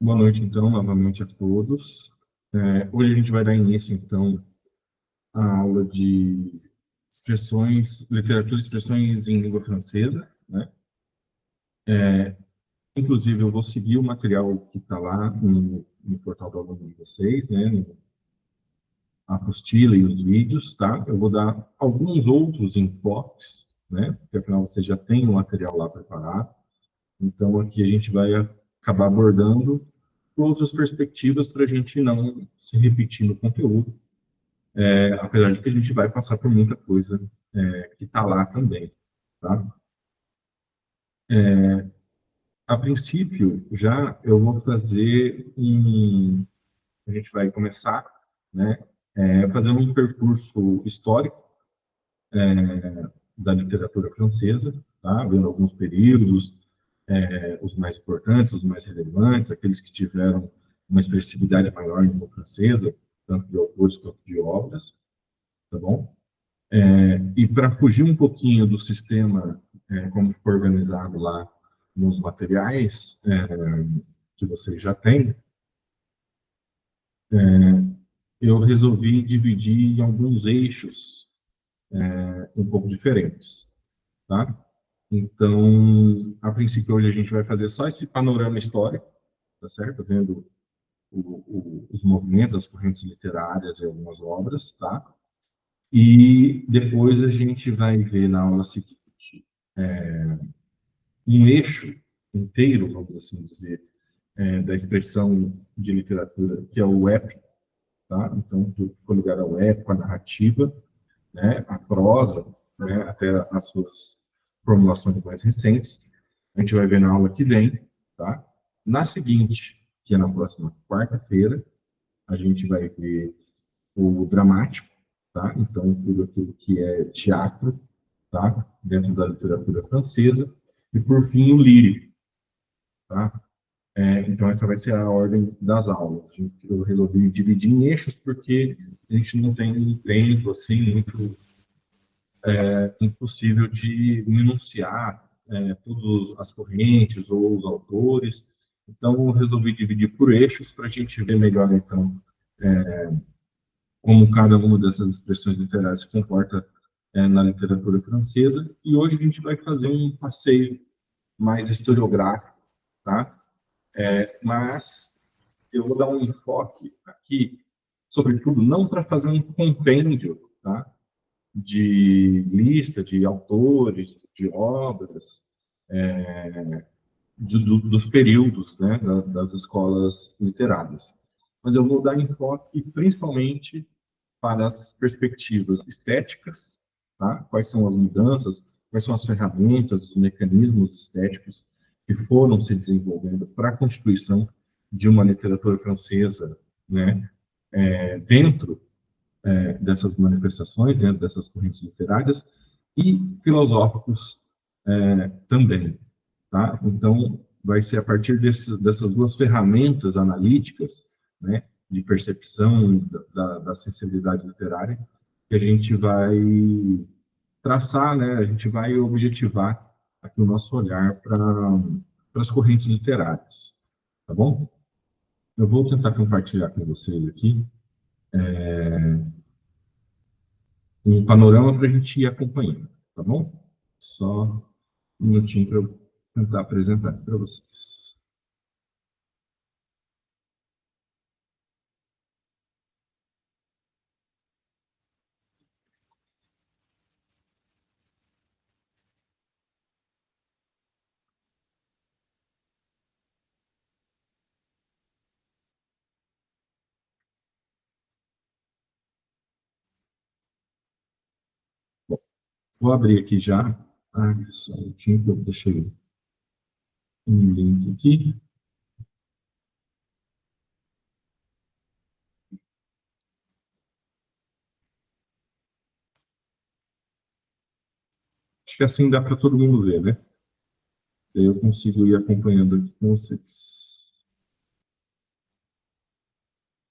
Boa noite, então, novamente a todos. Hoje a gente vai dar início, então, à aula de expressões, literatura e expressões em língua francesa, né? Inclusive, eu vou seguir o material que está lá no portal do aluno de vocês, né? A apostila e os vídeos, tá? Eu vou dar alguns outros enfoques, né? Porque, afinal, você já tem o material lá preparado. Então, aqui a gente vai acabar abordando outras perspectivas para a gente não se repetir no conteúdo, apesar de que a gente vai passar por muita coisa que está lá também, tá? A princípio, já eu vou fazer a gente vai começar, né, fazendo um percurso histórico da literatura francesa, tá? Vendo alguns períodos, os mais importantes, os mais relevantes, aqueles que tiveram uma expressividade maior em língua francesa, tanto de autores quanto de obras, tá bom? E para fugir um pouquinho do sistema, como foi organizado lá nos materiais que vocês já têm, eu resolvi dividir em alguns eixos um pouco diferentes, tá? Então, a princípio, hoje a gente vai fazer só esse panorama histórico, tá certo? Vendo os movimentos, as correntes literárias e algumas obras, tá? E depois a gente vai ver na aula seguinte um eixo inteiro, vamos assim dizer, da expressão de literatura, que é o épico, tá? Então, tudo que for ligado ao épico, a narrativa, né? A prosa, né? Até as suas formulações mais recentes, a gente vai ver na aula que vem, tá? Na seguinte, que é na próxima quarta-feira, a gente vai ver o dramático, tá? Então, tudo aquilo que é teatro, tá? Dentro da literatura francesa. E, por fim, o lírico, tá? Então, essa vai ser a ordem das aulas. Eu resolvi dividir em eixos porque a gente não tem um tempo, assim, muito impossível de enunciar todas as correntes ou os autores. Então, eu resolvi dividir por eixos para a gente ver melhor, então, como cada uma dessas expressões literárias se comporta na literatura francesa. E hoje a gente vai fazer um passeio mais historiográfico, tá? Mas eu vou dar um enfoque aqui, sobretudo, não para fazer um compêndio, tá? De lista de autores, de obras, dos períodos, né, das escolas literárias. Mas eu vou dar enfoque principalmente para as perspectivas estéticas, tá? Quais são as mudanças, quais são as ferramentas, os mecanismos estéticos que foram se desenvolvendo para a constituição de uma literatura francesa, né, dentro dessas manifestações, dentro dessas correntes literárias, e filosóficos também. Tá? Então, vai ser a partir dessas duas ferramentas analíticas, né, de percepção da sensibilidade literária, que a gente vai traçar, né, a gente vai objetivar aqui o nosso olhar para as correntes literárias. Tá bom? Eu vou tentar compartilhar com vocês aqui um panorama para a gente ir acompanhando, tá bom? Só um minutinho para eu tentar apresentar para vocês. Bom, vou abrir aqui já. Só um minutinho que eu deixei um link aqui. Acho que assim dá para todo mundo ver, né? Daí eu consigo ir acompanhando aqui com vocês.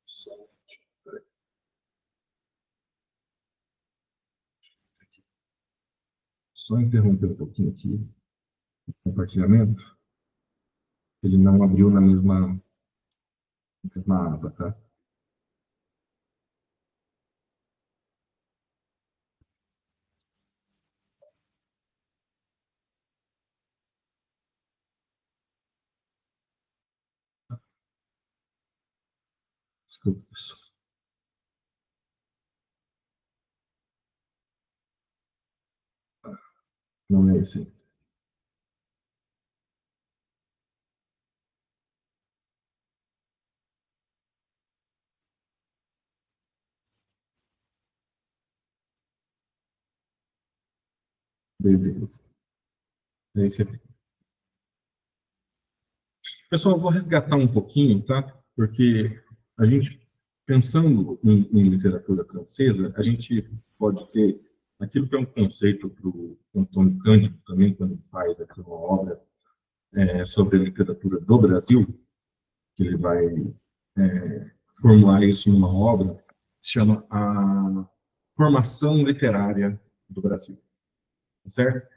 Só, só interromper um pouquinho aqui o compartilhamento. Ele não abriu na mesma. mesma aba, tá? Desculpa, pessoal. Não é esse. Beleza. É esse aqui. Pessoal, eu vou resgatar um pouquinho, tá? Porque a gente, pensando em literatura francesa, a gente pode ter aquilo que é um conceito para o Antônio Cândido também, quando ele faz aqui uma obra sobre a literatura do Brasil, que ele vai formular isso numa obra, que se chama A Formação Literária do Brasil, certo?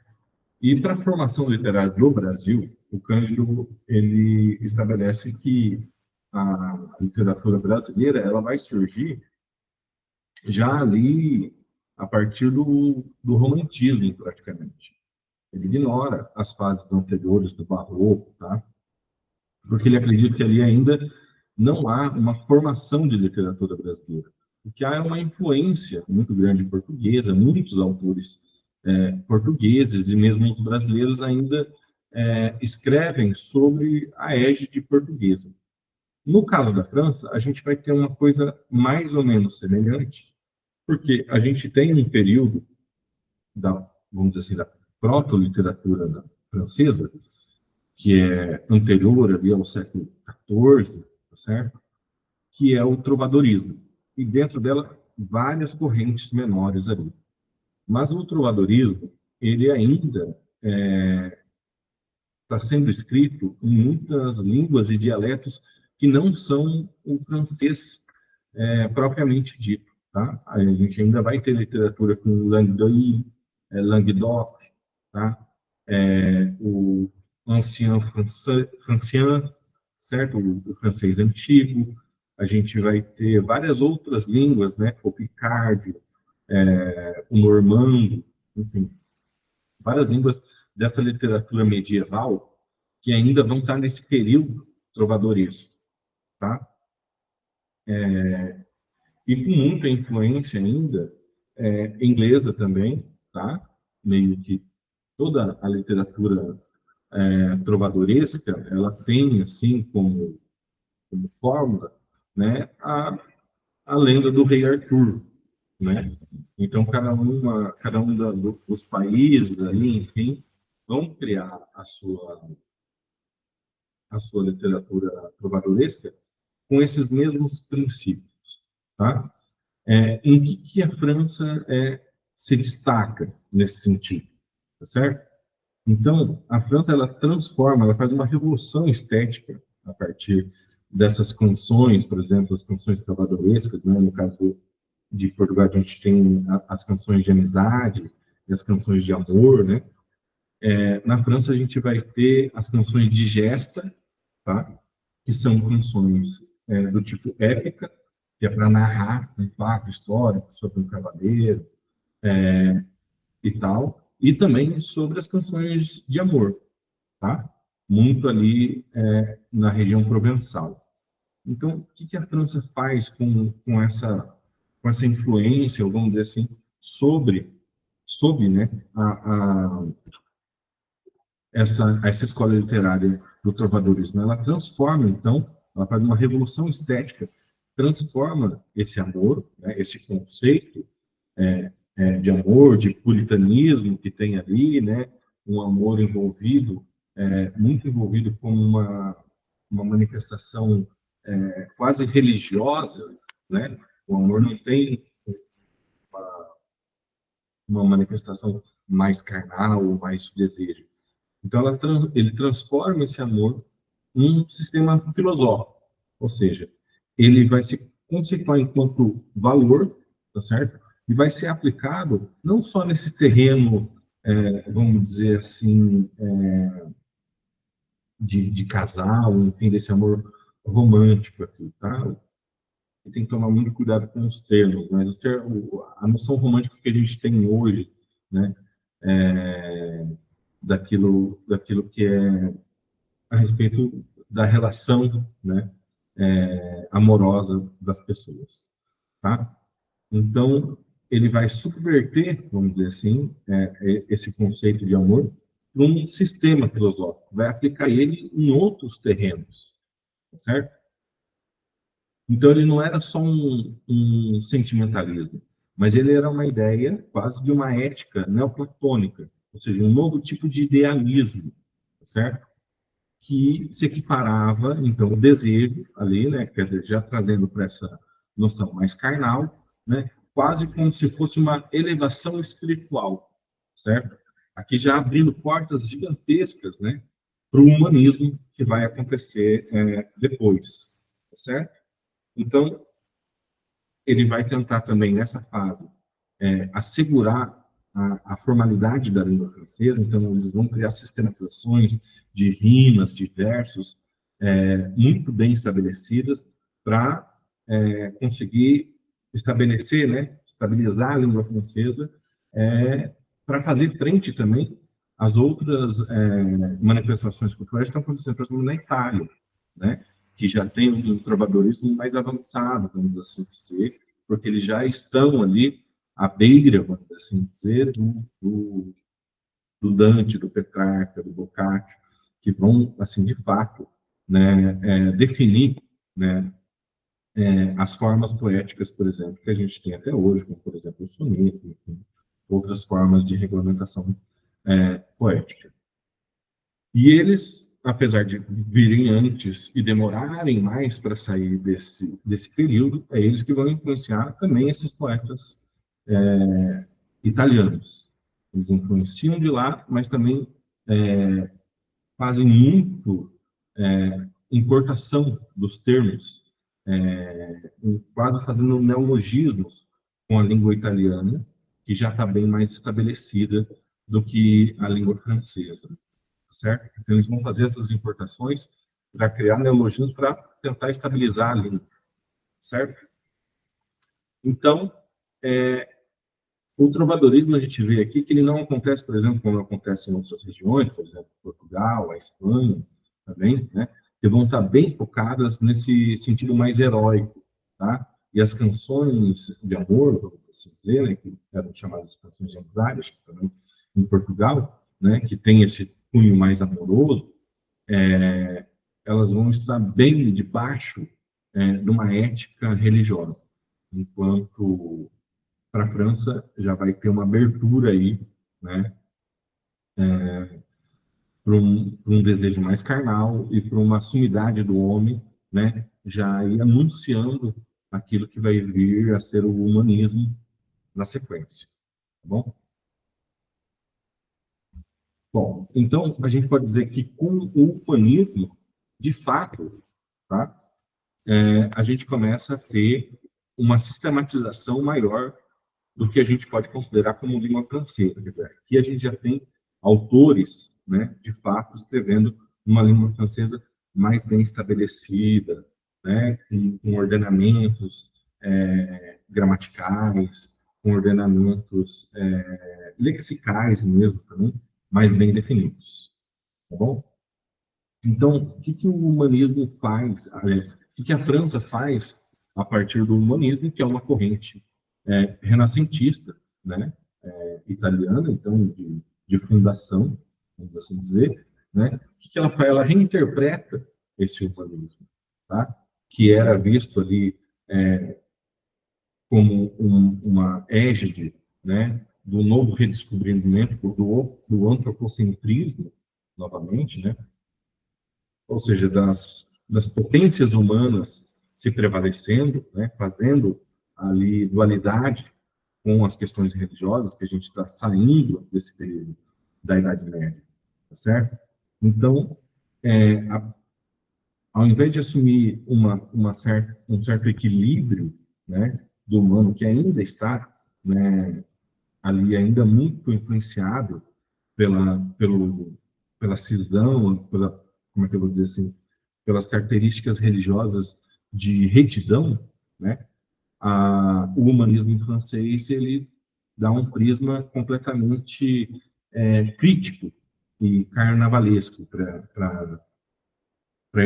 E para a formação literária do Brasil, o Cândido ele estabelece que a literatura brasileira ela vai surgir já ali a partir do romantismo, praticamente. Ele ignora as fases anteriores do barroco, tá? Porque ele acredita que ali ainda não há uma formação de literatura brasileira. O que há é uma influência muito grande portuguesa, muitos autores portugueses e mesmo os brasileiros ainda escrevem sobre a égide portuguesa. No caso da França, a gente vai ter uma coisa mais ou menos semelhante, porque a gente tem um período da, vamos dizer assim, da proto-literatura francesa, que é anterior ali ao século XIV, tá certo? Que é o trovadorismo. E dentro dela, várias correntes menores ali. Mas o trovadorismo, ele ainda está sendo escrito em muitas línguas e dialetos que não são o francês propriamente dito. Tá? A gente ainda vai ter literatura com Languedoc, Languedoc, tá? O francien, certo? O francês antigo. A gente vai ter várias outras línguas, né? O picard, o normando, enfim, várias línguas dessa literatura medieval que ainda vão estar nesse período trovadoresco, tá? E com muita influência ainda inglesa também, tá? Meio que toda a literatura trovadoresca, ela tem assim como fórmula, né, a lenda do rei Arthur, né? Então cada um dos países ali, enfim, vão criar a sua literatura trovadoresca com esses mesmos princípios, tá? Em que a França se destaca nesse sentido, tá certo? Então, a França ela transforma, ela faz uma revolução estética a partir dessas canções, por exemplo, as canções trovadorescas, né? No caso de Portugal, a gente tem as canções de amizade e as canções de amor, né? Na França, a gente vai ter as canções de gesta, tá? Que são canções do tipo épica, que é para narrar um fato histórico sobre um cavaleiro e tal, e também sobre as canções de amor, tá? Muito ali na região provençal. Então, o que a França faz com essa influência, ou vamos dizer assim, sobre né, essa escola literária do trovadorismo? Ela transforma, então, ela faz uma revolução estética, transforma esse amor, né, esse conceito de amor, de puritanismo que tem ali, né, um amor envolvido, muito envolvido com uma manifestação quase religiosa, né? O amor não tem uma manifestação mais carnal ou mais de desejo. Então, ele transforma esse amor em um sistema filosófico, ou seja, ele vai se conceituar enquanto valor, tá certo? E vai ser aplicado não só nesse terreno, vamos dizer assim, de casal, enfim, desse amor romântico aqui, tá? Tem que tomar muito cuidado com os termos, mas a noção romântica que a gente tem hoje, né, daquilo que é a respeito da relação, né, amorosa das pessoas, tá? Então, ele vai subverter, vamos dizer assim, esse conceito de amor para um sistema filosófico, vai aplicar ele em outros terrenos, tá certo? Então, ele não era só um sentimentalismo, mas ele era uma ideia quase de uma ética neoplatônica, ou seja, um novo tipo de idealismo, tá certo? Que se equiparava, então, o desejo ali, né, quer dizer, já trazendo para essa noção mais carnal, né, quase como se fosse uma elevação espiritual, certo? Aqui já abrindo portas gigantescas, né, para o humanismo que vai acontecer depois, certo? Então, ele vai tentar também, nessa fase, assegurar a formalidade da língua francesa, então eles vão criar sistematizações de rimas, de versos, muito bem estabelecidas para conseguir estabelecer, né, estabilizar a língua francesa, para fazer frente também às outras manifestações culturais que estão acontecendo, por exemplo, na Itália, né, que já tem um trovadorismo mais avançado, vamos assim dizer, porque eles já estão ali à beira, vamos assim dizer, do Dante, do Petrarca, do Boccaccio, que vão, assim, de fato, né, definir, né, as formas poéticas, por exemplo, que a gente tem até hoje, como, por exemplo, o soneto, enfim, outras formas de regulamentação poética. E eles, apesar de virem antes e demorarem mais para sair desse período, é eles que vão influenciar também esses poetas italianos. Eles influenciam de lá, mas também fazem muito importação dos termos, quase fazendo neologismos com a língua italiana, que já está bem mais estabelecida do que a língua francesa, certo? Então, eles vão fazer essas importações para criar neologismos para tentar estabilizar a língua, certo? Então, o trovadorismo a gente vê aqui que ele não acontece, por exemplo, como acontece em outras regiões, por exemplo, Portugal, a Espanha, também, né? Que vão estar bem focadas nesse sentido mais heróico, tá? E as canções de amor, vamos assim dizer, né, que eram chamadas de canções janzárias, também em Portugal, né, que tem esse cunho mais amoroso, elas vão estar bem debaixo de uma ética religiosa, enquanto para a França já vai ter uma abertura aí, né, para um desejo mais carnal e para uma sumidade do homem, né, já ir anunciando aquilo que vai vir a ser o humanismo na sequência, tá bom? Bom, então a gente pode dizer que com o humanismo, de fato, tá, a gente começa a ter uma sistematização maior do que a gente pode considerar como língua francesa. Quer dizer, aqui a gente já tem autores, né, de fato, escrevendo uma língua francesa mais bem estabelecida, né, com ordenamentos gramaticais, com ordenamentos lexicais mesmo também, mais bem definidos. Tá bom? Então, o que o humanismo faz, aliás, o que a França faz a partir do humanismo, que é uma corrente renascentista, né, italiana, então, de fundação, vamos assim dizer, né, o que ela faz? Ela reinterpreta esse humanismo, tá? Que era visto ali como uma égide, né, do novo redescobrimento do antropocentrismo, novamente, né, ou seja, das potências humanas se prevalecendo, né, fazendo ali dualidade com as questões religiosas, que a gente está saindo desse período da Idade Média, tá certo? Então, ao invés de assumir um certo equilíbrio, né, do humano que ainda está, né, ali ainda muito influenciado pela cisão, como é que eu vou dizer assim, pelas características religiosas de retidão, né, o humanismo francês ele dá um prisma completamente crítico e carnavalesco para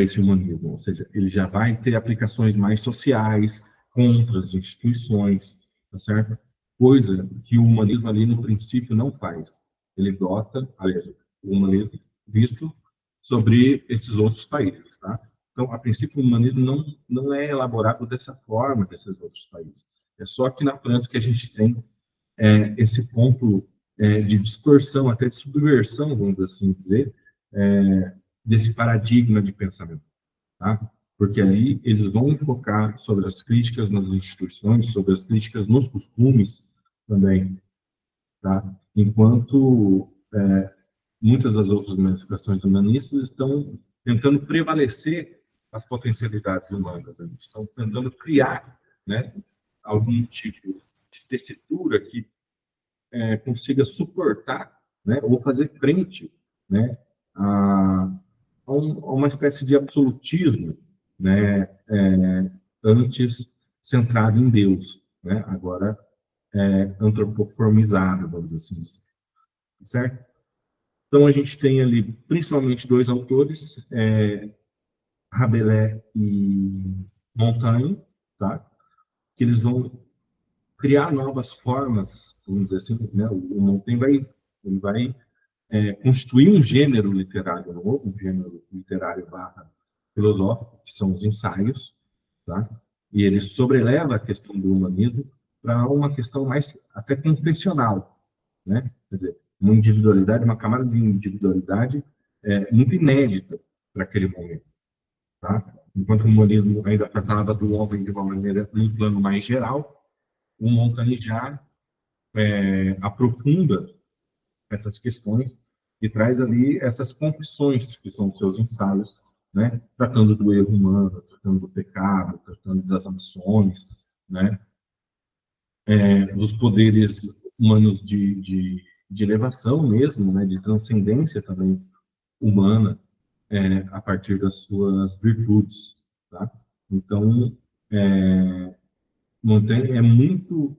esse humanismo, ou seja, ele já vai ter aplicações mais sociais contra as instituições, tá certo? Coisa que o humanismo ali no princípio não faz. Ele dota, aliás, o humanismo visto sobre esses outros países, tá? Então, a princípio, o humanismo não é elaborado dessa forma desses outros países. É só que na França que a gente tem esse ponto de distorção, até de subversão, vamos assim dizer, desse paradigma de pensamento, tá? Porque ali eles vão focar sobre as críticas nas instituições, sobre as críticas nos costumes também, tá? Enquanto muitas das outras manifestações humanistas estão tentando prevalecer as potencialidades humanas, né? Estão tentando criar, né, algum tipo de tessitura que consiga suportar, né, ou fazer frente, né, a, a uma espécie de absolutismo, né, antes centrado em Deus, né, agora antropoformizado, vamos assim dizer, certo? Então a gente tem ali principalmente dois autores, Rabelais e Montaigne, tá? Que eles vão criar novas formas, vamos dizer assim, né? O Montaigne vai constituir um gênero literário novo, um gênero literário barra filosófico, que são os ensaios, tá? E ele sobreleva a questão do humanismo para uma questão mais até confessional, né? Quer dizer, uma individualidade, uma camada de individualidade muito inédita para aquele momento, tá? Enquanto o humanismo ainda tratava do homem de uma maneira, num plano mais geral, o Montaigne já aprofunda essas questões e traz ali essas confissões, que são os seus ensaios, né? Tratando do erro humano, tratando do pecado, tratando das ambições, né? Dos poderes humanos de elevação mesmo, né? De transcendência também humana, a partir das suas virtudes, tá? Então, Montaigne é muito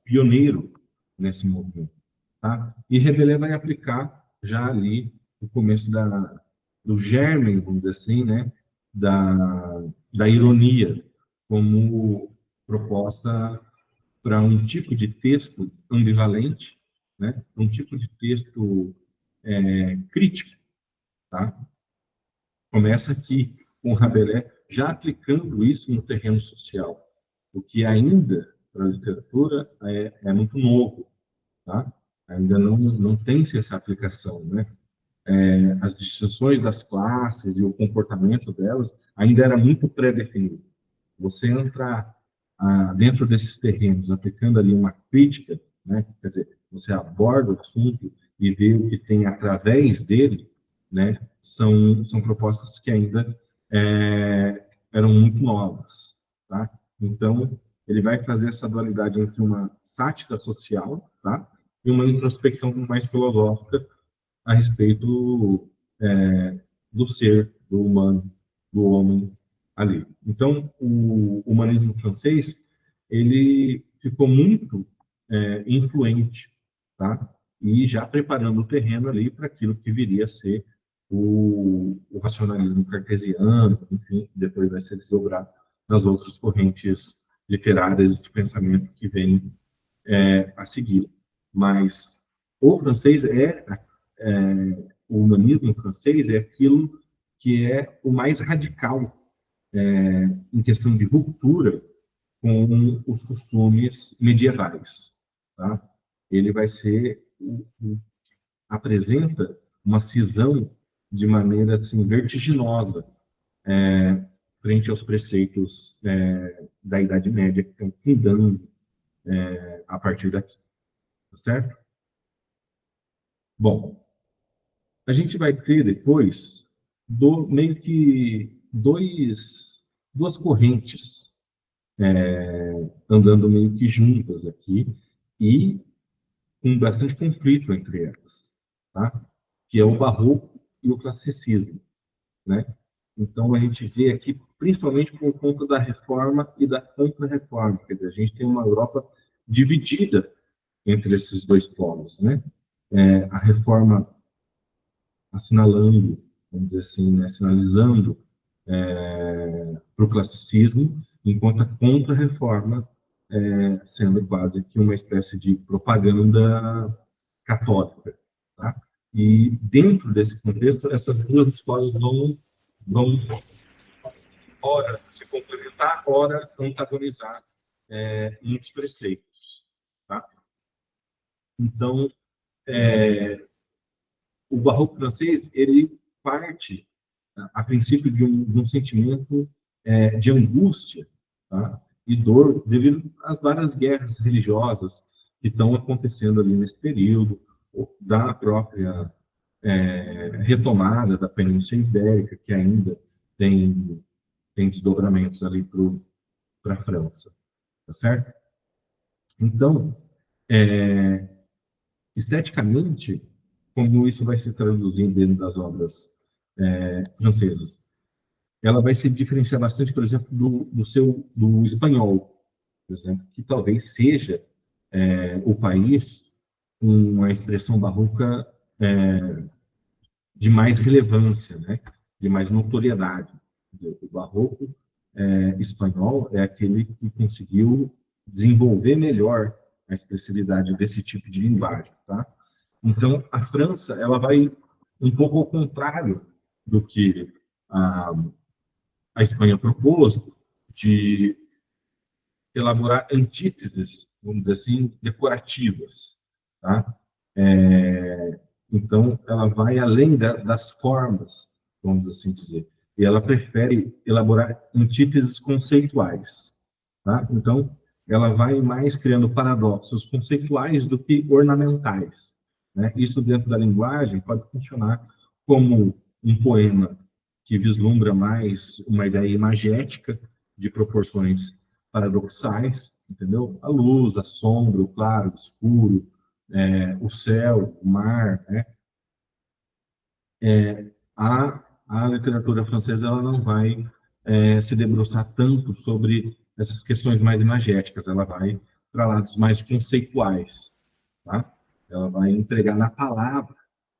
pioneiro nesse movimento, tá? E Rabelais vai aplicar já ali no começo do germe, vamos dizer assim, né, da ironia como proposta para um tipo de texto ambivalente, né, um tipo de texto crítico, tá? Começa aqui com Rabelais já aplicando isso no terreno social, o que ainda para a literatura é muito novo, tá? Ainda não tem-se essa aplicação, né? As distinções das classes e o comportamento delas ainda era muito pré-definido. Você entrar dentro desses terrenos, aplicando ali uma crítica, né? Quer dizer, você aborda o assunto e vê o que tem através dele, né? São propostas que ainda eram muito novas, tá? Então, ele vai fazer essa dualidade entre uma sátira social, tá? E uma introspecção mais filosófica a respeito do ser, do humano, do homem ali. Então, o humanismo francês, ele ficou muito influente, tá? E já preparando o terreno ali para aquilo que viria a ser o racionalismo cartesiano, enfim, depois vai ser desdobrado nas outras correntes literárias de pensamento que vêm a seguir. Mas o francês o humanismo francês é aquilo que é o mais radical em questão de ruptura com os costumes medievais, tá? Ele vai ser apresenta uma cisão de maneira assim vertiginosa frente aos preceitos da Idade Média que estão fundando a partir daqui, tá certo? Bom, a gente vai ter depois meio que duas correntes andando meio que juntas aqui e com bastante conflito entre elas, tá? Que é o barroco e o classicismo, né? Então, a gente vê aqui, principalmente por conta da reforma e da contra-reforma. Quer dizer, a gente tem uma Europa dividida entre esses dois polos, né? A reforma assinalando, vamos dizer assim, né, sinalizando para o classicismo, enquanto a contra-reforma sendo quase que uma espécie de propaganda católica. Tá? E dentro desse contexto, essas duas escolas vão ora se complementar, ora antagonizar muitos preceitos. Tá? Então, o barroco francês, ele parte, a princípio, de um sentimento de angústia, tá? E dor devido às várias guerras religiosas que estão acontecendo ali nesse período, da própria retomada da Península Ibérica, que ainda tem desdobramentos ali para a França, tá certo? Então, esteticamente, como isso vai se traduzir dentro das obras francesas? Ela vai se diferenciar bastante, por exemplo, do espanhol, por exemplo, que talvez seja o país com a expressão barroca de mais relevância, né? De mais notoriedade. O barroco espanhol é aquele que conseguiu desenvolver melhor a expressividade desse tipo de linguagem, tá? Então, a França, ela vai um pouco ao contrário do que a Espanha propôs, de elaborar antíteses, vamos dizer assim, decorativas, tá? Então, ela vai além das formas, vamos assim dizer, e ela prefere elaborar antíteses conceituais, tá? Então, ela vai mais criando paradoxos conceituais do que ornamentais, né? Isso dentro da linguagem pode funcionar como um poema que vislumbra mais uma ideia imagética de proporções paradoxais, entendeu? A luz, a sombra, o claro, o escuro, o céu, o mar, né? A literatura francesa ela não vai se debruçar tanto sobre essas questões mais imagéticas, ela vai para lados mais conceituais, tá? Ela vai entregar na palavra,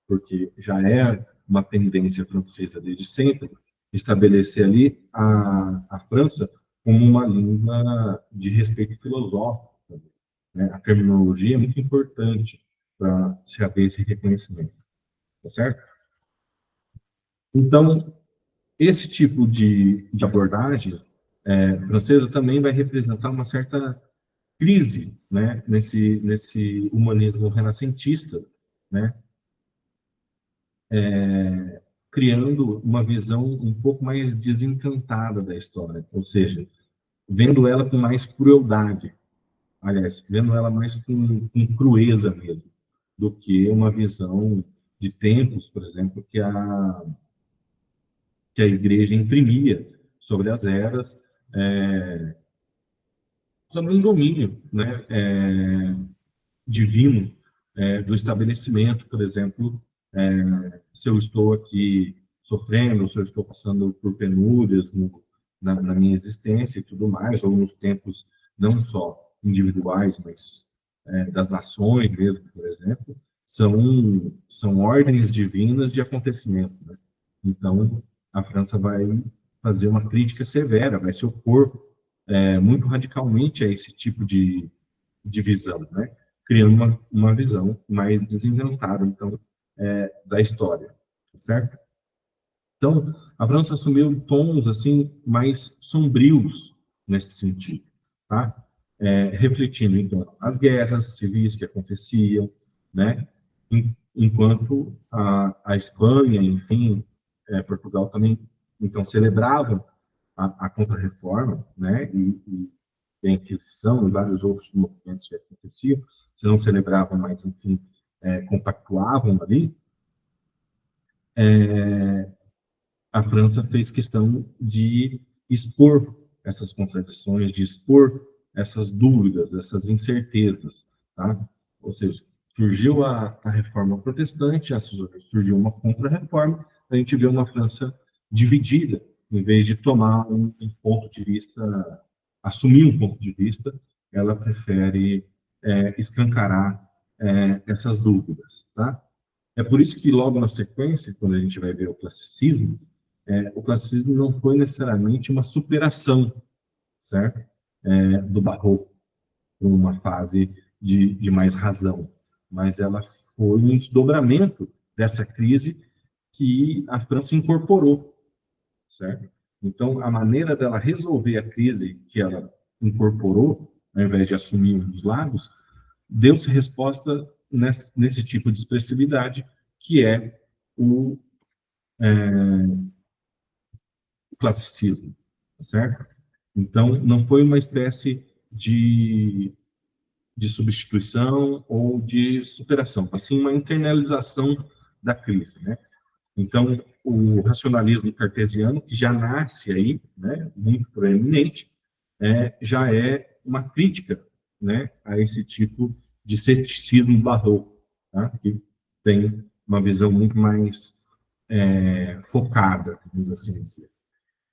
porque já é uma tendência francesa desde sempre, estabelecer ali a França como uma língua de respeito filosófico, né? A terminologia é muito importante para se haver esse reconhecimento, tá certo? Então, esse tipo de abordagem francesa também vai representar uma certa crise, né, nesse humanismo renascentista, né, criando uma visão um pouco mais desencantada da história, ou seja, vendo ela com mais crueldade, aliás, vendo ela mais com crueza mesmo, do que uma visão de tempos, por exemplo, que a igreja imprimia sobre as eras, sobre um domínio, né, divino do estabelecimento, por exemplo, se eu estou aqui sofrendo, se eu estou passando por penúrias na minha existência e tudo mais, ou nos tempos não só individuais, mas das nações mesmo, por exemplo, são ordens divinas de acontecimento, né? Então, a França vai fazer uma crítica severa, vai se opor muito radicalmente a esse tipo de visão, né? Criando uma visão mais desencantada, então, da história, tá certo? Então, a França assumiu tons assim mais sombrios nesse sentido, tá? Refletindo então as guerras civis que aconteciam, né? Enquanto a Espanha, enfim, Portugal também então celebravam a Contra-Reforma, né? E a Inquisição e vários outros movimentos que aconteciam, se não celebravam, mas enfim compactuavam ali. A França fez questão de expor essas contradições, de expor essas dúvidas, essas incertezas, tá? Ou seja, surgiu a reforma protestante, surgiu uma contra-reforma, a gente vê uma França dividida em vez de tomar um ponto de vista, assumir um ponto de vista, ela prefere escancarar essas dúvidas, tá? É por isso que logo na sequência, quando a gente vai ver o classicismo não foi necessariamente uma superação, certo? Do barroco para uma fase de mais razão, mas ela foi um desdobramento dessa crise que a França incorporou, certo? Então, a maneira dela resolver a crise que ela incorporou, ao invés de assumir um dos lados, deu-se resposta nesse tipo de expressividade, que é o, o classicismo, certo? Então, não foi uma espécie de substituição ou de superação, assim, uma internalização da crise, né? Então, o racionalismo cartesiano, que já nasce aí, né, muito proeminente, já é uma crítica, né, a esse tipo de ceticismo barroco, tá? Que tem uma visão muito mais focada, vamos assim dizer.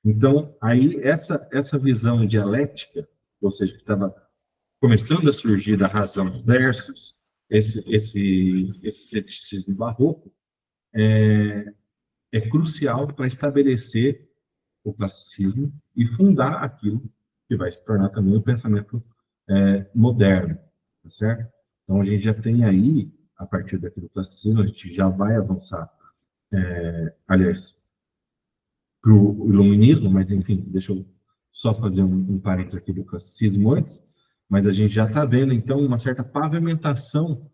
Então, aí, essa visão dialética, ou seja, que estava começando a surgir da razão versus esse ceticismo barroco, é crucial para estabelecer o classicismo e fundar aquilo que vai se tornar também o pensamento moderno, tá certo? Então, a gente já tem aí, a partir daquilo classicismo, a gente já vai avançar, aliás, para o iluminismo, mas, enfim, deixa eu só fazer um parênteses aqui do classicismo antes, mas a gente já está vendo, então, uma certa pavimentação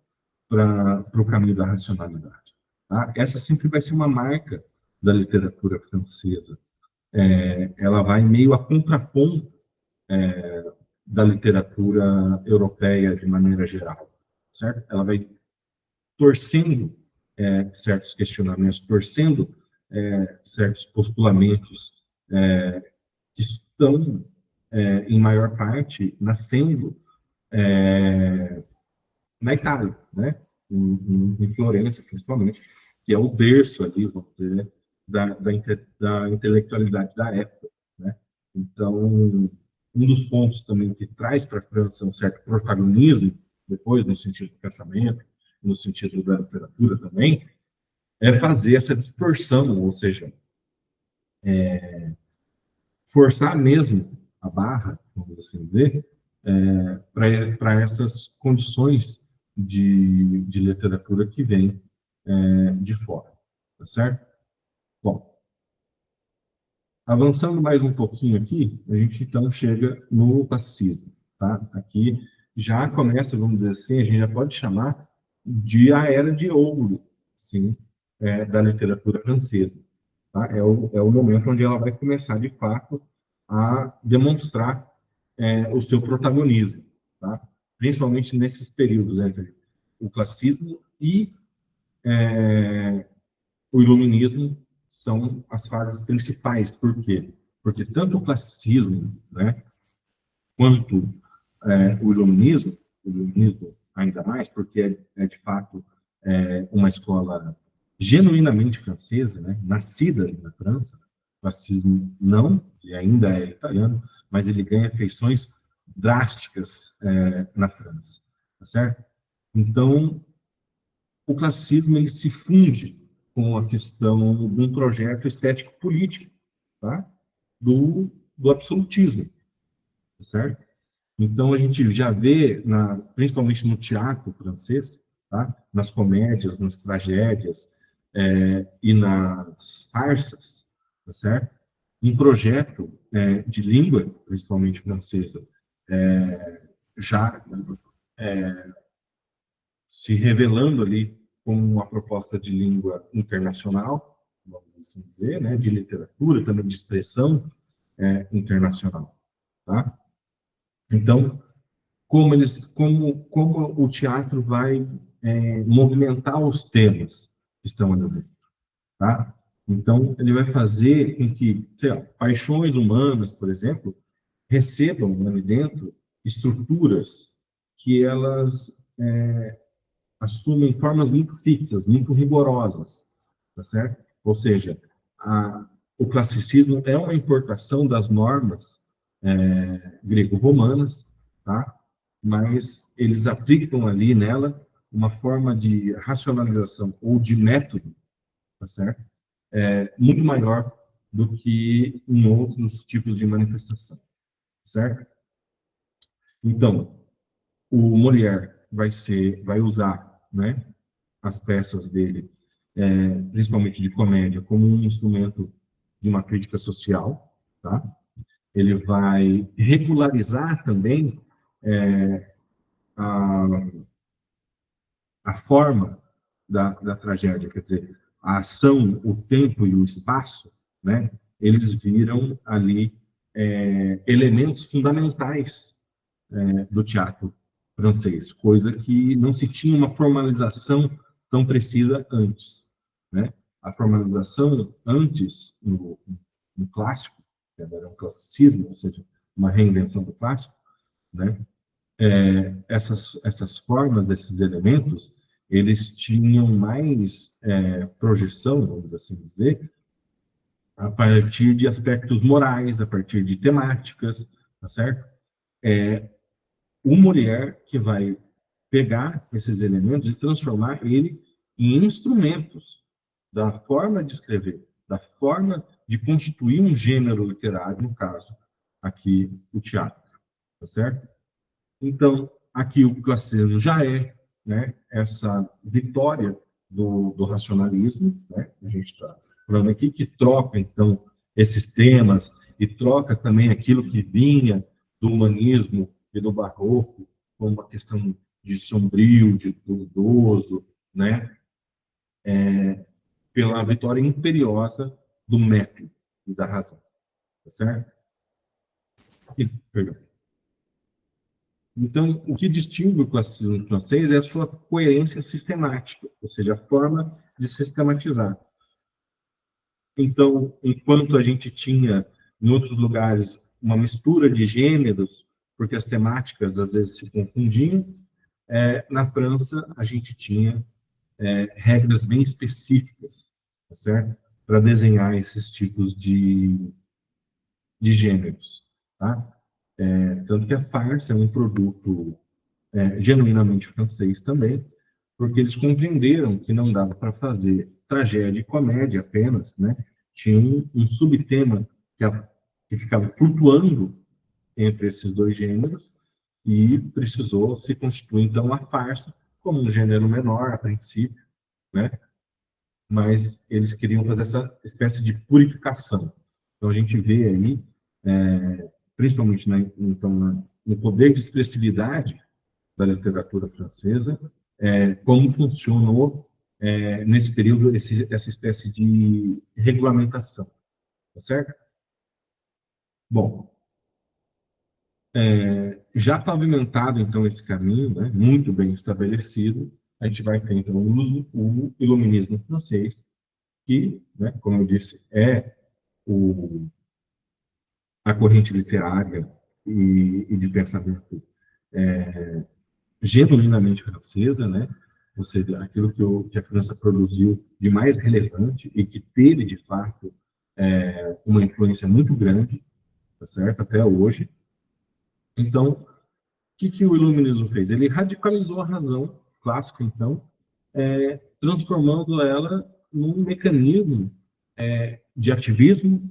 para o caminho da racionalidade. Tá? Essa sempre vai ser uma marca da literatura francesa. Ela vai meio a contraponto da literatura europeia de maneira geral, certo? Ela vai torcendo certos questionamentos, torcendo certos postulamentos que estão, em maior parte, nascendo na Itália, né? Em Florença, principalmente, que é o berço ali, vamos dizer, da intelectualidade da época, né? Então, um dos pontos também que traz para a França um certo protagonismo, depois no sentido do pensamento, no sentido da literatura também, é fazer essa distorção, ou seja, forçar mesmo a barra, vamos assim dizer, para essas condições de literatura que vem de fora, tá certo? Bom, avançando mais um pouquinho aqui, a gente então chega no classicismo, tá? Aqui já começa, vamos dizer assim, a gente já pode chamar de a era de ouro, sim, da literatura francesa, tá? É o momento onde ela vai começar, de fato, a demonstrar o seu protagonismo, tá? Principalmente nesses períodos entre o classicismo e o iluminismo são as fases principais. Por quê? Porque tanto o classicismo, né, quanto o iluminismo ainda mais, porque é de fato uma escola genuinamente francesa, né, nascida na França. O classicismo não, ele ainda é italiano, mas ele ganha feições drásticas na França, tá certo? Então, o classicismo ele se funde com a questão de um projeto estético-político, tá? do absolutismo, tá certo? Então, a gente já vê, principalmente no teatro francês, tá? Nas comédias, nas tragédias e nas farsas, tá certo? Um projeto de língua, principalmente francesa, já se revelando ali como uma proposta de língua internacional, vamos assim dizer, né, de literatura, também de expressão internacional, tá? Então, como o teatro vai movimentar os temas que estão ali dentro, tá? Então, ele vai fazer com que, sei lá, paixões humanas, por exemplo, recebam ali dentro estruturas que elas assumem formas muito fixas, muito rigorosas, tá certo? Ou seja, o classicismo é uma importação das normas grego-romanas, tá? Mas eles aplicam ali nela uma forma de racionalização ou de método, tá certo? Muito maior do que em outros tipos de manifestação, certo? Então, o Molière vai usar, né, as peças dele, principalmente de comédia, como um instrumento de uma crítica social, tá? Ele vai regularizar também a, a forma da tragédia, quer dizer, a ação, o tempo e o espaço, né? Eles viram ali elementos fundamentais do teatro francês, coisa que não se tinha uma formalização tão precisa antes, né? A formalização antes, no clássico, que era um classicismo, ou seja, uma reinvenção do clássico, né? Essas formas, esses elementos, eles tinham mais projeção, vamos assim dizer, a partir de aspectos morais, a partir de temáticas, tá certo? O Molière que vai pegar esses elementos e transformar ele em instrumentos da forma de escrever, da forma de constituir um gênero literário, no caso, aqui, o teatro, tá certo? Então, aqui o classicismo já né, essa vitória do racionalismo, né? A gente está falando aqui que troca, então, esses temas e troca também aquilo que vinha do humanismo e do barroco, como uma questão de sombrio, de duvidoso, né? Pela vitória imperiosa do método e da razão, tá certo? Perdão. Então, o que distingue o classicismo francês é a sua coerência sistemática, ou seja, a forma de sistematizar. Então, enquanto a gente tinha, em outros lugares, uma mistura de gêneros, porque as temáticas às vezes se confundiam, na França a gente tinha regras bem específicas, tá certo? Para desenhar esses tipos de gêneros, tá? Tanto que a farsa é um produto genuinamente francês também, porque eles compreenderam que não dava para fazer tragédia e comédia apenas, né? Tinha um subtema que ficava flutuando entre esses dois gêneros e precisou se constituir, então, a farsa como um gênero menor, a princípio, né? Mas eles queriam fazer essa espécie de purificação. Então, a gente vê aí, principalmente no poder de expressividade da literatura francesa, como funcionou nesse período essa espécie de regulamentação, tá certo? Bom, já pavimentado então esse caminho, né, muito bem estabelecido, a gente vai ter então o iluminismo francês, que, né, como eu disse, é o, a corrente literária e de pensamento genuinamente francesa, né? Ou seja, aquilo que a França produziu de mais relevante e que teve, de fato, uma influência muito grande, tá certo? Até hoje. Então, o que o iluminismo fez? Ele radicalizou a razão clássica, então, transformando ela num mecanismo de ativismo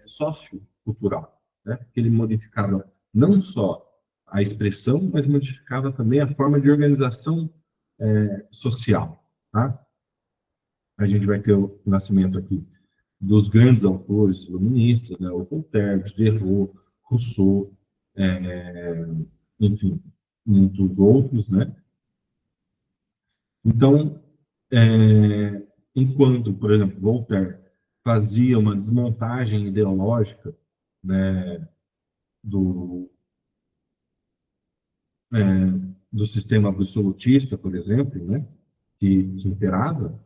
sociocultural, né? Que ele modificava não só a expressão, mas modificava também a forma de organização social, tá? A gente vai ter o nascimento aqui dos grandes autores iluministas, né? O Voltaire, Diderot, Rousseau, enfim, muitos outros, né? Então, enquanto, por exemplo, Voltaire fazia uma desmontagem ideológica, né, do, é, do sistema absolutista, por exemplo, né, que imperava,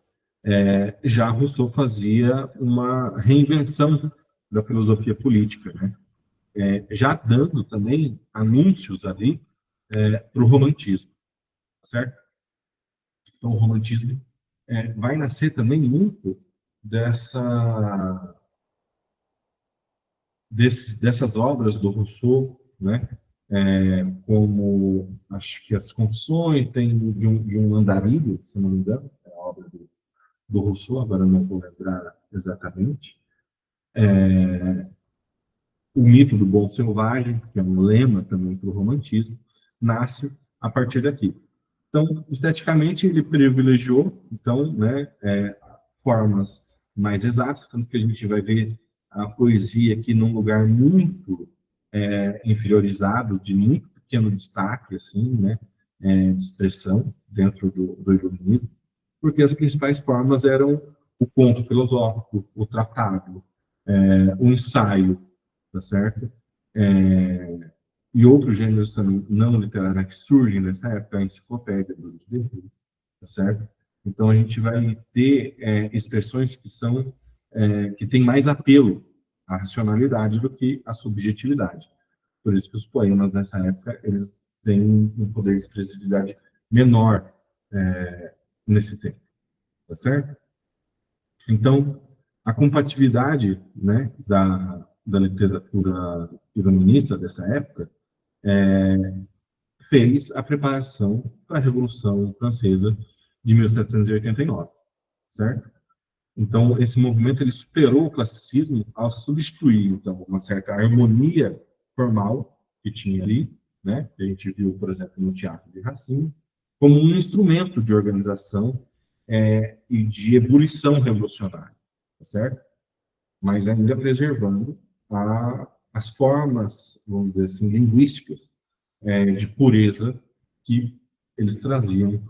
já Rousseau fazia uma reinvenção da filosofia política, né, já dando também anúncios ali para o romantismo, certo? Então, o romantismo vai nascer também muito dessa dessas obras do Rousseau, né? Como acho que as Confissões, tem de um andarilho, se não me engano, é a obra do Rousseau, agora não vou lembrar exatamente. O mito do bom selvagem, que é um lema também para o romantismo, nasce a partir daqui. Então, esteticamente, ele privilegiou, então, né, formas mais exatas, tanto que a gente vai ver a poesia aqui num lugar muito inferiorizado, de muito pequeno destaque, assim, né, de expressão dentro do iluminismo, porque as principais formas eram o conto filosófico, o tratado, o ensaio, tá certo? E outros gêneros também não literários que surgem nessa época, a enciclopédia do livro, tá certo? Então a gente vai ter expressões que são que têm mais apelo à racionalidade do que à subjetividade. Por isso que os poemas nessa época eles têm um poder de expressividade menor nesse tempo, tá certo? Então a compatibilidade, né, da literatura iluminista dessa época fez a preparação para a Revolução Francesa de 1789, certo? Então, esse movimento ele superou o classicismo ao substituir, então, uma certa harmonia formal que tinha ali, né? Que a gente viu, por exemplo, no Teatro de Racine, como um instrumento de organização e de ebulição revolucionária, tá certo? Mas ainda preservando as formas, vamos dizer assim, linguísticas de pureza que eles traziam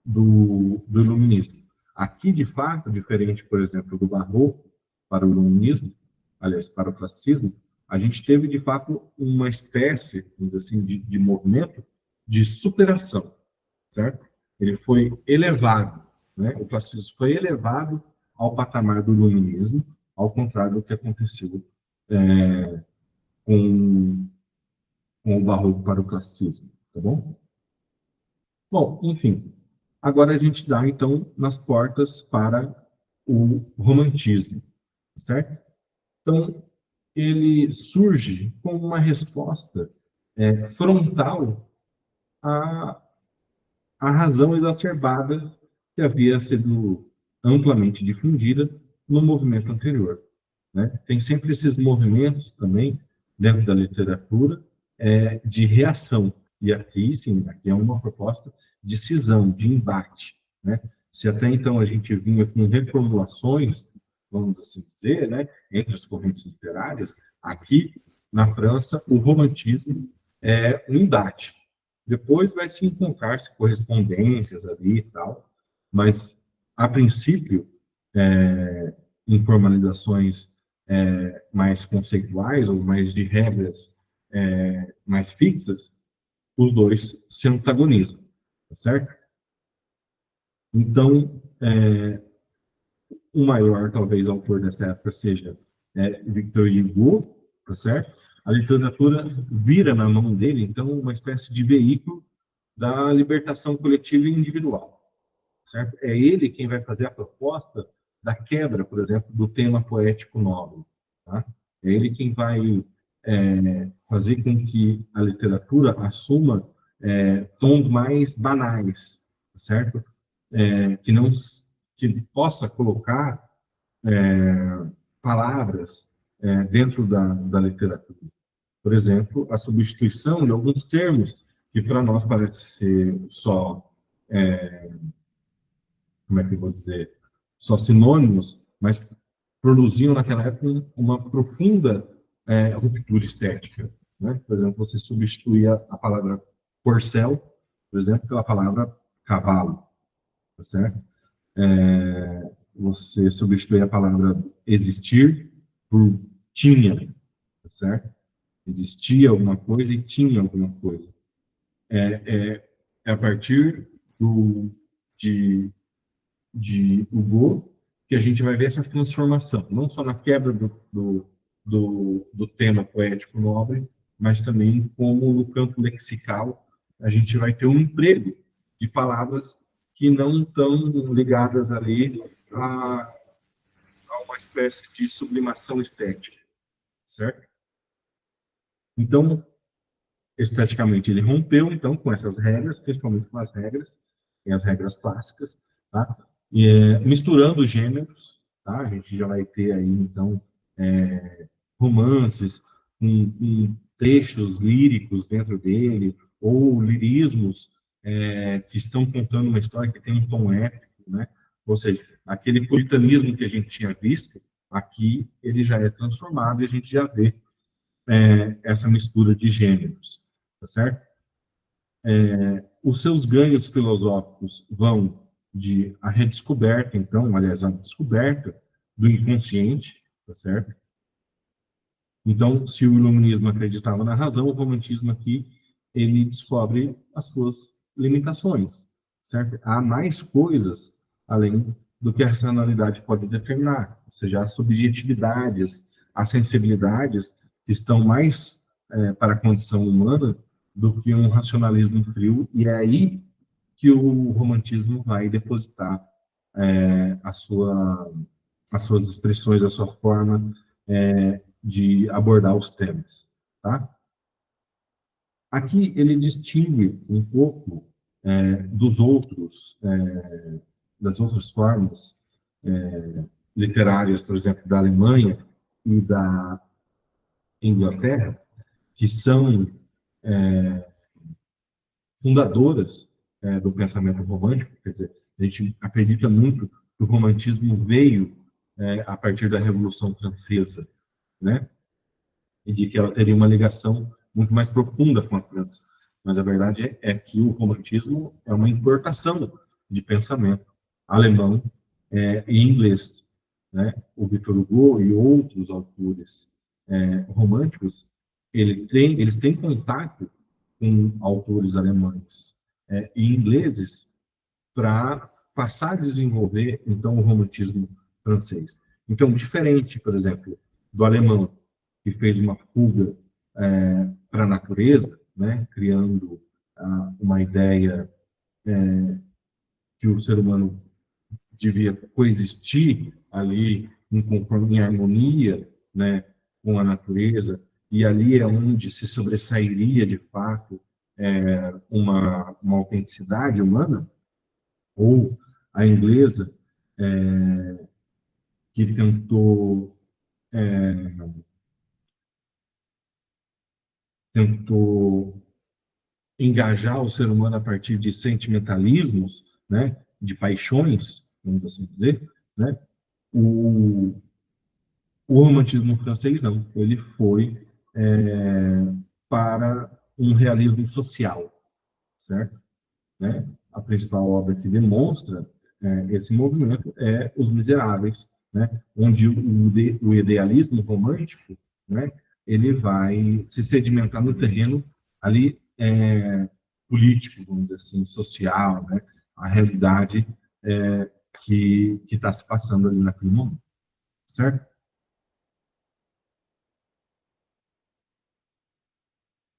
do iluminismo. Aqui, de fato, diferente, por exemplo, do barroco para o iluminismo, aliás, para o classicismo, a gente teve, de fato, uma espécie, vamos dizer assim, de movimento de superação, certo? Ele foi elevado, né? O classicismo foi elevado ao patamar do iluminismo, ao contrário do que aconteceu com, com o barroco para o classicismo, tá bom? Bom, enfim, agora a gente dá, então, nas portas para o romantismo, certo? Então, ele surge como uma resposta frontal à, à razão exacerbada que havia sido amplamente difundida no movimento anterior, né? Tem sempre esses movimentos também, dentro da literatura, de reação. E aqui, sim, aqui é uma proposta de cisão, de embate, né? Se até então a gente vinha com reformulações, vamos assim dizer, né, entre as correntes literárias, aqui na França o romantismo é um embate. Depois vai se encontrar-se correspondências ali e tal, mas a princípio, em formalizações mais conceituais ou mais de regras mais fixas, os dois se antagonizam, tá certo? Então, o maior, talvez, autor dessa época seja Victor Hugo, tá certo? A literatura vira na mão dele, então, uma espécie de veículo da libertação coletiva e individual, certo? É ele quem vai fazer a proposta da quebra, por exemplo, do tema poético nobre, tá? É ele quem vai fazer com que a literatura assuma tons mais banais, certo? Que não que ele possa colocar palavras dentro da literatura. Por exemplo, a substituição de alguns termos que para nós parece ser só, como é que eu vou dizer, só sinônimos, mas produziam naquela época uma profunda ruptura estética, né? Por exemplo, você substituía a palavra corcel, por exemplo, pela palavra cavalo, tá certo? Você substitui a palavra existir por tinha, tá certo? Existia alguma coisa e tinha alguma coisa. É a partir de, de Hugo que a gente vai ver essa transformação, não só na quebra do tema poético nobre, mas também como no campo lexical a gente vai ter um emprego de palavras que não estão ligadas ali a uma espécie de sublimação estética, certo? Então, esteticamente, ele rompeu, então, com essas regras, principalmente com as regras, e as regras clássicas, tá? E, misturando gêneros, tá? A gente já vai ter aí, então, romances com trechos líricos dentro dele, ou lirismos que estão contando uma história que tem um tom épico, né? Ou seja, aquele puritanismo que a gente tinha visto, aqui ele já é transformado e a gente já vê essa mistura de gêneros, tá certo? Os seus ganhos filosóficos vão de a redescoberta, então, aliás, a descoberta do inconsciente, tá certo? Então, se o iluminismo acreditava na razão, o romantismo aqui, ele descobre as suas limitações, certo? Há mais coisas além do que a racionalidade pode determinar, ou seja, as subjetividades, as sensibilidades que estão mais para a condição humana do que um racionalismo frio, e é aí que o romantismo vai depositar a sua, as suas expressões, a sua forma de abordar os temas, tá? Aqui ele distingue um pouco dos outros, das outras formas literárias, por exemplo, da Alemanha e da Inglaterra, que são fundadoras do pensamento romântico, quer dizer, a gente acredita muito que o romantismo veio a partir da Revolução Francesa, né? E de que ela teria uma ligação muito mais profunda com a França. Mas a verdade é que o romantismo é uma importação de pensamento alemão e inglês, né? O Victor Hugo e outros autores românticos, eles têm contato com autores alemães e ingleses para passar a desenvolver, então, o romantismo francês. Então, diferente, por exemplo, do alemão, que fez uma fuga para a natureza, né, criando uma ideia que o ser humano devia coexistir ali em harmonia, né, com a natureza, e ali é onde se sobressairia, de fato, uma autenticidade humana, ou a inglesa, que tentou engajar o ser humano a partir de sentimentalismos, né, de paixões, vamos assim dizer, né? O, o romantismo francês não, ele foi para um realismo social, certo? Né? A principal obra que demonstra esse movimento é Os Miseráveis, né? Onde o idealismo romântico, né, ele vai se sedimentar no terreno ali político, vamos dizer assim, social, né? A realidade que está se passando ali naquele momento, certo?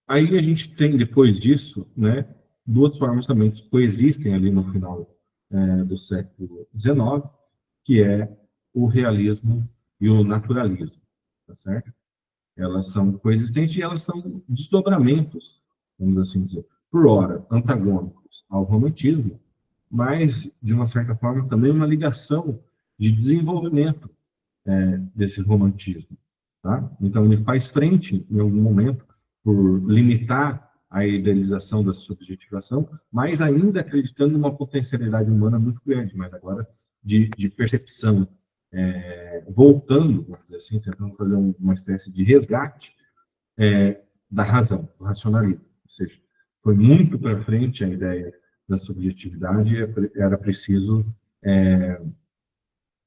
Aí a gente tem, depois disso, né, duas formas também que coexistem ali no final do século XIX, que é o realismo e o naturalismo, tá certo? Elas são coexistentes e elas são desdobramentos, vamos assim dizer, por ora, antagônicos ao romantismo, mas, de uma certa forma, também uma ligação de desenvolvimento desse romantismo. Tá? Então, ele faz frente, em algum momento, por limitar a idealização da subjetivação, mas ainda acreditando numa potencialidade humana muito grande, mas agora de percepção, voltando, vamos dizer assim, tentando fazer uma espécie de resgate da razão, do racionalismo. Ou seja, foi muito para frente a ideia da subjetividade, era preciso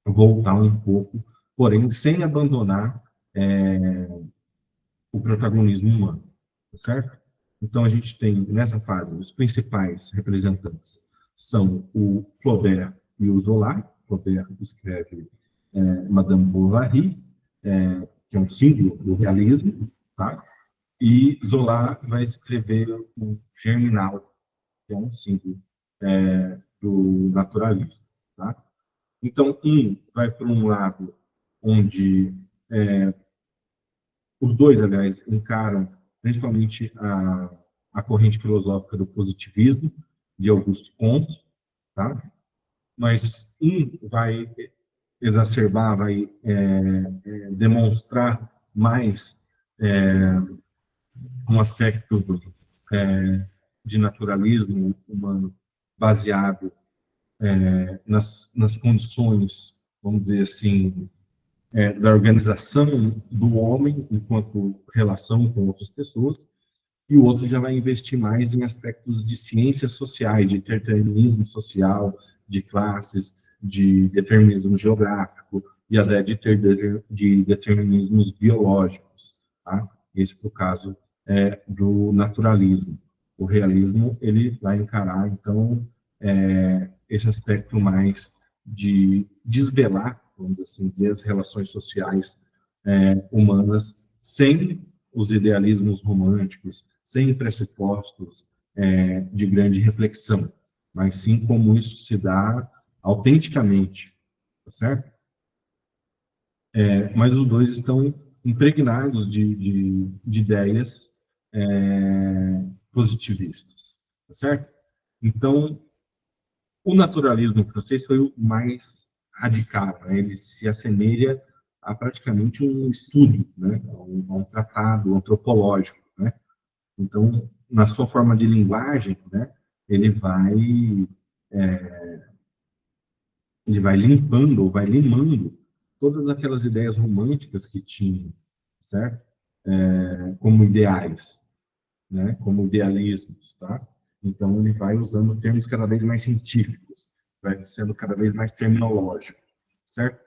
voltar um pouco, porém sem abandonar o protagonismo humano, tá certo? Então a gente tem nessa fase os principais representantes são o Flaubert e o Zola. Flaubert escreve Madame Bovary, que é um símbolo do realismo, tá? E Zola vai escrever o Germinal, que é um símbolo do naturalismo, tá? Então, um vai para um lado onde Os dois, aliás, encaram principalmente a corrente filosófica do positivismo, de Auguste Comte, tá? Mas um vai exacerbar, vai demonstrar mais um aspecto de naturalismo humano baseado nas condições, vamos dizer assim, da organização do homem enquanto relação com outras pessoas, e o outro já vai investir mais em aspectos de ciências sociais, de determinismo social, de classes, de determinismo geográfico e até de determinismos biológicos. Tá? Esse é o caso do naturalismo. O realismo ele vai encarar, então, esse aspecto mais de desvelar, vamos assim dizer, as relações sociais humanas sem os idealismos românticos, sem pressupostos de grande reflexão, mas sim como isso se dá autenticamente, tá certo? Mas os dois estão impregnados de ideias positivistas, tá certo? Então, o naturalismo francês foi o mais radical, né? Ele se assemelha a praticamente um estudo, né? A um tratado antropológico, né? Então, na sua forma de linguagem, né? Ele vai limpando, ou vai limando todas aquelas ideias românticas que tinha, certo? Como ideais, né? Como idealismos, tá? Então, ele vai usando termos cada vez mais científicos, vai sendo cada vez mais terminológico, certo?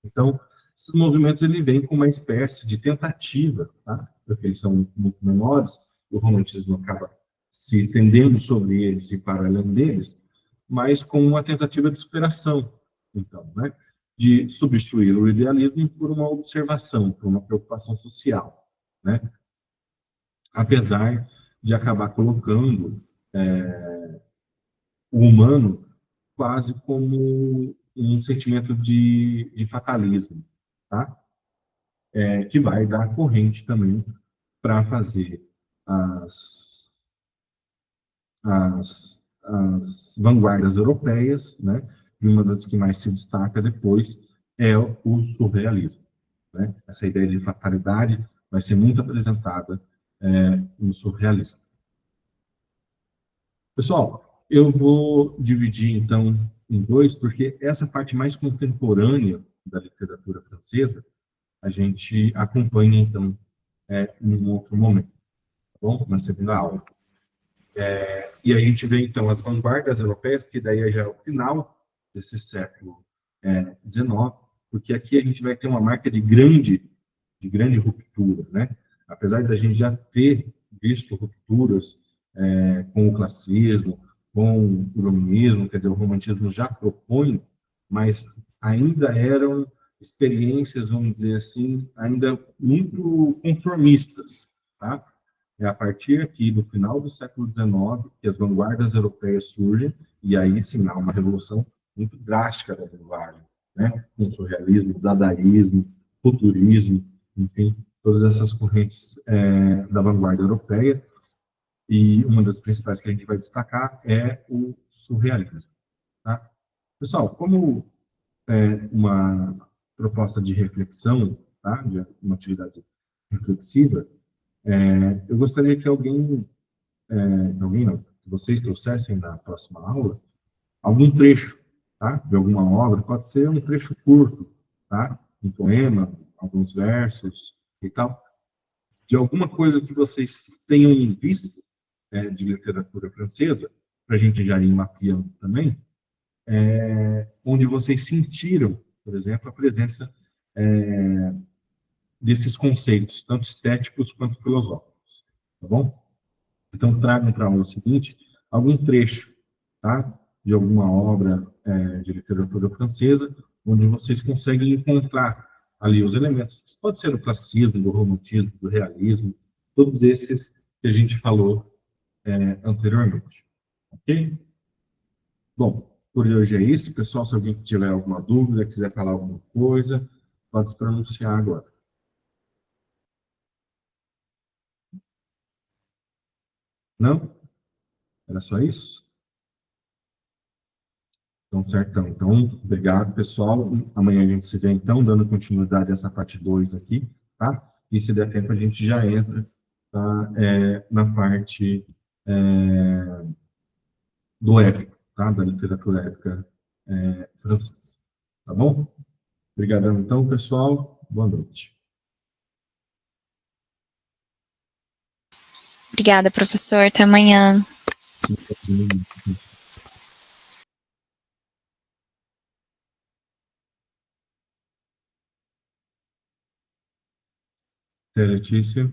Então, esses movimentos ele vem com uma espécie de tentativa, tá? Porque eles são muito menores, o romantismo acaba se estendendo sobre eles e para além deles, mas com uma tentativa de superação, então, né? De substituir o idealismo por uma observação, por uma preocupação social, né? Apesar de acabar colocando o humano quase como um sentimento de fatalismo, tá? Que vai dar corrente também para fazer as, as vanguardas europeias, né? E uma das que mais se destaca depois é o surrealismo, né? Essa ideia de fatalidade vai ser muito apresentada no surrealismo. Pessoal, eu vou dividir então em dois, porque essa parte mais contemporânea da literatura francesa a gente acompanha então em um outro momento, tá bom? Na segunda aula. E a gente vê então as vanguardas europeias, que daí já é o final desse século XIX, porque aqui a gente vai ter uma marca de grande ruptura, né? Apesar da gente já ter visto rupturas com o classicismo, com o iluminismo, quer dizer, o romantismo já propõe, mas ainda eram experiências, vamos dizer assim, ainda muito conformistas, tá? É a partir aqui do final do século XIX que as vanguardas europeias surgem, e aí sim há uma revolução muito drástica da linguagem, né? Com o surrealismo, o dadaísmo, futurismo, enfim, todas essas correntes da vanguarda europeia, e uma das principais que a gente vai destacar é o surrealismo. Tá? Pessoal, como uma proposta de reflexão, tá? De uma atividade reflexiva, eu gostaria que alguém não, que vocês trouxessem na próxima aula algum trecho, tá? De alguma obra, pode ser um trecho curto, tá? Um poema, alguns versos e tal, de alguma coisa que vocês tenham visto de literatura francesa, para a gente já ir mapeando também, onde vocês sentiram, por exemplo, a presença desses conceitos, tanto estéticos quanto filosóficos, tá bom? Então, tragam para a aula seguinte algum trecho, tá? De alguma obra de literatura francesa, onde vocês conseguem encontrar ali os elementos. Isso pode ser do classicismo, do romantismo, do realismo, todos esses que a gente falou anteriormente. Ok? Bom, por hoje é isso, pessoal. Se alguém tiver alguma dúvida, quiser falar alguma coisa, pode se pronunciar agora. Não? Era só isso? Então, certão. Então, obrigado, pessoal. Amanhã a gente se vê, então, dando continuidade a essa parte 2 aqui, tá? E se der tempo, a gente já entra, tá? Na parte do épico, tá? Da literatura épica francesa. Tá bom? Obrigadão, então, pessoal. Boa noite. Obrigada, professor. Até amanhã. Letícia.